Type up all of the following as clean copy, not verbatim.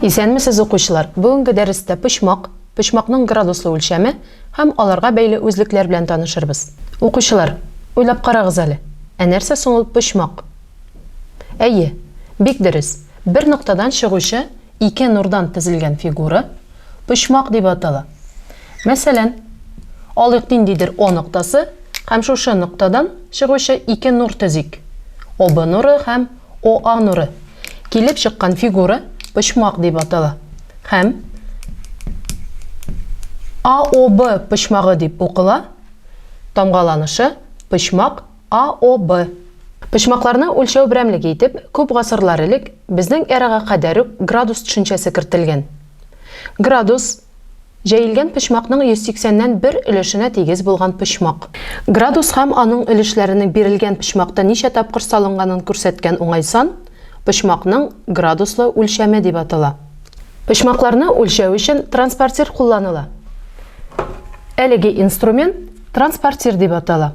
Исәнмесез укучылар, бүгенге дәрестә пычмакның градуслы үлчәме һәм аларга бәйле үзлекләр белән танышырбыз. Укучылар, уйлап карагыз әле. Нәрсә соң ул пычмак? Әйе, бик дөрес. Бер ноктадан чыгучы ике нурдан тезелгән фигура пычмак дип атала. Мәсәлән, алыйк ниндидер О ноктасы һәм шушы ноктадан чыгучы ике нур тезик. ОБ нуры һәм ОА нуры. Килеп чыккан фигура пычмак дип атала. Һәм АОБ пычмагы дип укыла. Тамгаланышы пычмак АОБ. Пычмакларны үлчәү берәмлеге итеп күп гасырлар элек безнең эрага кадәр үк градус төшенчәсе кертелгән. Градус җәелгән пычмакның 180ннән 1 өлешенә тигез булган пычмак. Градус һәм аның өлешләренең бирелгән пычмакта ничә тапкыр салынганын күрсәткән уңай сан пычмакның градуслы үлчәме дип атала. Пычмакларны үлчәү өчен транспортир кулланыла. Әлеге инструмент транспортир дип атала.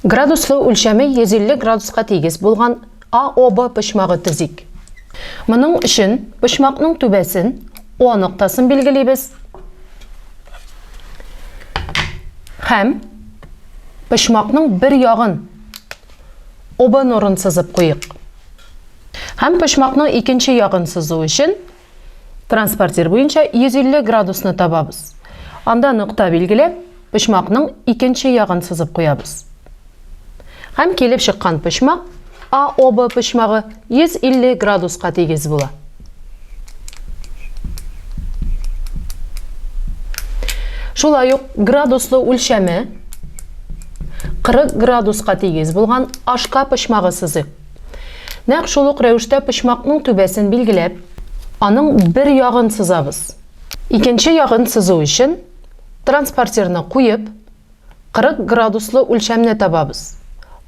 Градуслы үлчәме 150 градуска тигез булган АОБ пычмагы тезик. Моның өчен пычмакның түбәсен О ноктасын билгелибез. Һәм пычмакның бер ягын ОБ нурын сызып куйык. Һәм пычмакның икенче ягын сызу өчен транспортир буенча 150 градусны табабыз. Анда нокта билгеләп, пычмакның икенче ягын сызып куябыз. Һәм килеп чыккан пычмак АОБ пычмагы 150 градуска тигез була. Шулай ук градуслы үлчәме 40 градуска тигез булган ашка пычмагы сызык. Нәкъ шул ук рәвештә пычмакның түбәсен билгеләп, аның бер ягын сызабыз. Икенче ягын сызу өчен транспортирны куеп, 40 градуслы үлчәмне табабыз.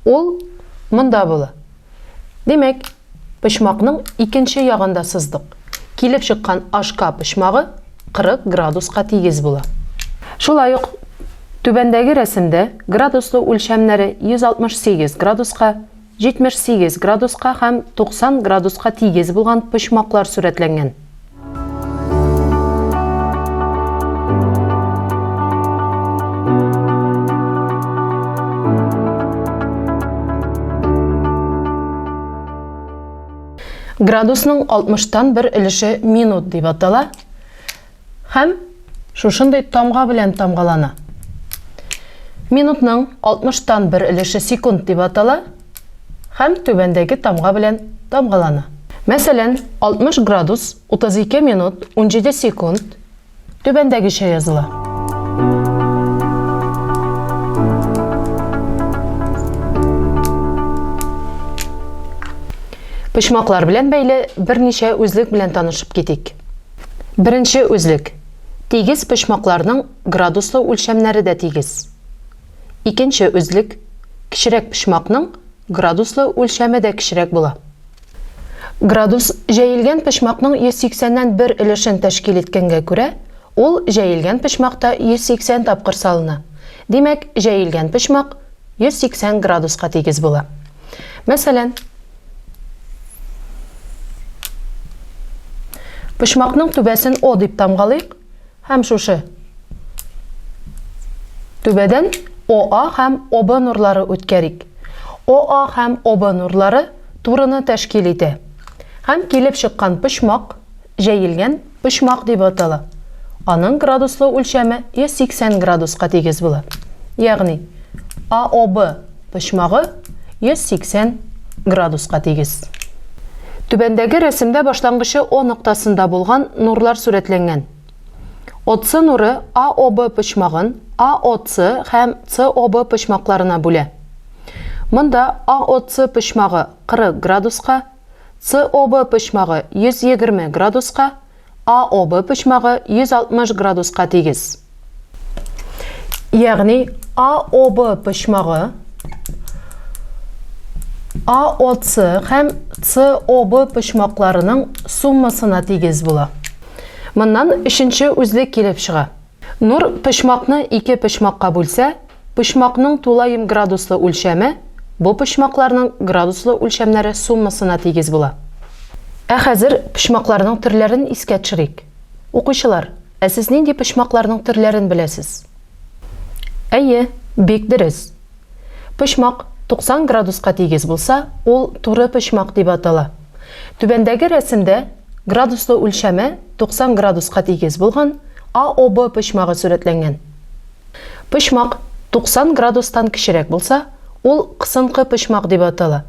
Ул монда була. Демәк, пычмакның икенче ягында сыздык. Килеп чыккан ашка пычмагы 40 градуска тигез була. Шулай ук түбәндәге рәсемдә градуслы үлчәмнәре 168 градуска, 78 градуска һәм 90 градуска тигез булган пычмаклар сүрәтләнгән. Градусның 60тан 1 өлеше минут дип атала һәм шушындай тамга белән тамгалана. Минутның 60тан 1 өлеше секунд дип атала һәм түбәндәге тамга белән тамгалана. Мәсәлән, 60 градус 32 минут 17 секунд түбәндәгечә языла. Пычмаклар белән бәйле берничә үзлек белән танышып китик. Беренче үзлек. Тигез пычмакларның градуслы үлчәмнәре дә тигез. Икенче үзлек. Кечерәк пычмакның градуслы үлчәме дә кечерәк була. Градус җәелгән пычмакның 180ннән 1 өлешен тәшкил иткәнгә күрә, ул җәелгән пычмакта 180 тапкыр салына. Димәк, җәелгән пычмак 180 градуска тигез була. Мәсәлән, пычмакның түбәсен О дип тамгалыйк һәм шушы түбәдән ОА һәм ОБ нурлары үткәрик. ОА һәм ОБ нурлары турыны тәшкил итә. Һәм килеп чыккан пычмак җәелгән пычмак дип атала. Аның градуслы үлчәме 180 градуска тигез була. Ягъни АОБ пычмагы 180 градуска тигез. Түбәндәге рәсемдә башлангычы О ноктасында булган нурлар сүрәтләнгән. ОЦ нуры АОБ пычмагын АОЦ һәм ЦОБ пычмакларына бүлә. Монда АОЦ пычмагы 40 градуска, ЦОБ пычмагы 120 градуска, АОБ пычмагы 160 градуска тигез. Ягъни АОБ пычмагы АОЦ һәм ЦОБ пычмакларының суммасына тигез була. Моннан өченче үзлек килеп чыга. Нур пычмакны ике пычмакка бүлсә, пычмакның тулайым градуслы үлчәме бу пычмакларның градуслы үлчәмнәре суммасына тигез була. Хәзер пычмакларның төрләрен искә төшерик. Укучылар, сез нинди пычмакларның төрләрен беләсез? Әйе, бик дөрес. Пычмак 90 градуска тигез булса, ул туры пычмак дип атала. Түбәндәге рәсемдә градуслы үлчәме 90 градуска тигез булган АОБ пычмагы сурәтләнгән. Пычмак 90 градустан кечерәк булса, ул кысынкы пычмак дип атала.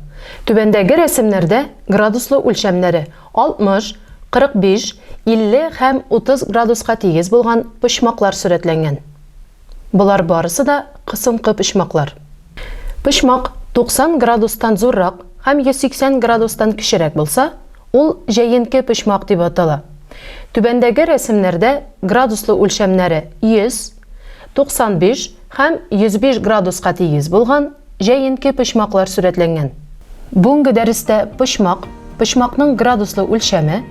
Түбәндәге рәсемнәрдә градуслы үлчәмнәре 60, 45, 50 һәм 30 градуска тигез булган пычмаклар сурәтләнгән. Булар барысы да кысынкы пычмаклар. Пычмак 90 градустан зуррак һәм 180 градустан кечерәк булса, ул җәенке пычмак дип атала. Түбәндәге рәсемнәрдә градуслы үлчәмнәре 100, 95 һәм 105 градуска тигез булган җәенке пычмаклар сурәтләнгән. Бүгенге дәрестә пычмак, пычмакның градуслы үлчәме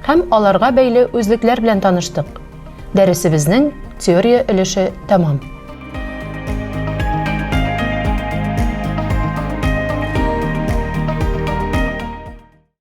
һәм аларга бәйле үзлекләр белән таныштык. Дәресебезнең теория өлеше тәмам.